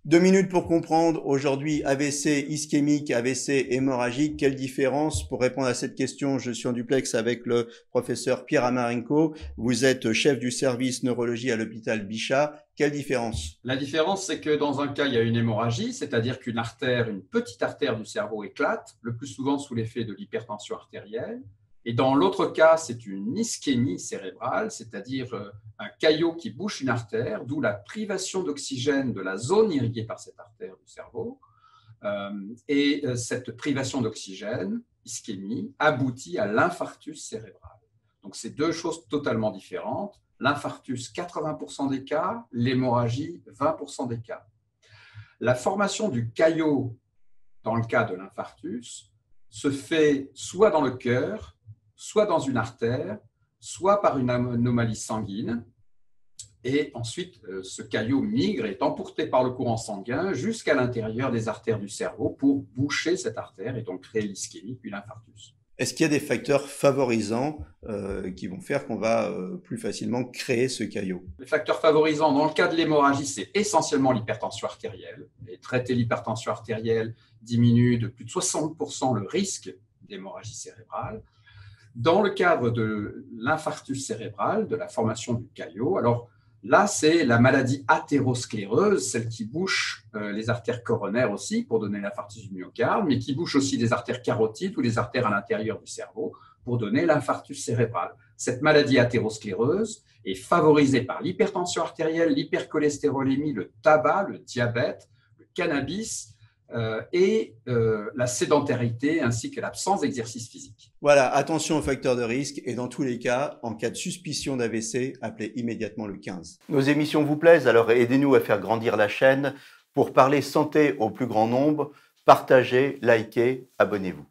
2 minutes pour comprendre aujourd'hui AVC ischémique, AVC hémorragique. Quelle différence? Pour répondre à cette question, je suis en duplex avec le professeur Pierre Amarenko. Vous êtes chef du service neurologie à l'hôpital Bichat. Quelle différence? La différence, c'est que dans un cas, il y a une hémorragie, c'est-à-dire qu'une artère, une petite artère du cerveau éclate, le plus souvent sous l'effet de l'hypertension artérielle. Et dans l'autre cas, c'est une ischémie cérébrale, c'est-à-dire un caillot qui bouche une artère, d'où la privation d'oxygène de la zone irriguée par cette artère du cerveau. Et cette privation d'oxygène, ischémie, aboutit à l'infarctus cérébral. Donc, c'est deux choses totalement différentes. L'infarctus, 80% des cas, l'hémorragie, 20% des cas. La formation du caillot, dans le cas de l'infarctus, se fait soit dans le cœur, soit dans une artère, soit par une anomalie sanguine. Et ensuite, ce caillot migre, est emporté par le courant sanguin jusqu'à l'intérieur des artères du cerveau pour boucher cette artère et donc créer l'ischémie puis l'infarctus. Est-ce qu'il y a des facteurs favorisants qui vont faire qu'on va plus facilement créer ce caillot? Les facteurs favorisants, dans le cas de l'hémorragie, c'est essentiellement l'hypertension artérielle. Et traiter l'hypertension artérielle diminue de plus de 60% le risque d'hémorragie cérébrale. Dans le cadre de l'infarctus cérébral, de la formation du caillot, alors là, c'est la maladie athéroscléreuse, celle qui bouche les artères coronaires aussi pour donner l'infarctus du myocarde, mais qui bouche aussi les artères carotides ou les artères à l'intérieur du cerveau pour donner l'infarctus cérébral. Cette maladie athéroscléreuse est favorisée par l'hypertension artérielle, l'hypercholestérolémie, le tabac, le diabète, le cannabis, et la sédentarité ainsi que l'absence d'exercice physique. Voilà, attention aux facteurs de risque et dans tous les cas, en cas de suspicion d'AVC, appelez immédiatement le 15. Nos émissions vous plaisent, alors aidez-nous à faire grandir la chaîne. Pour parler santé au plus grand nombre, partagez, likez, abonnez-vous.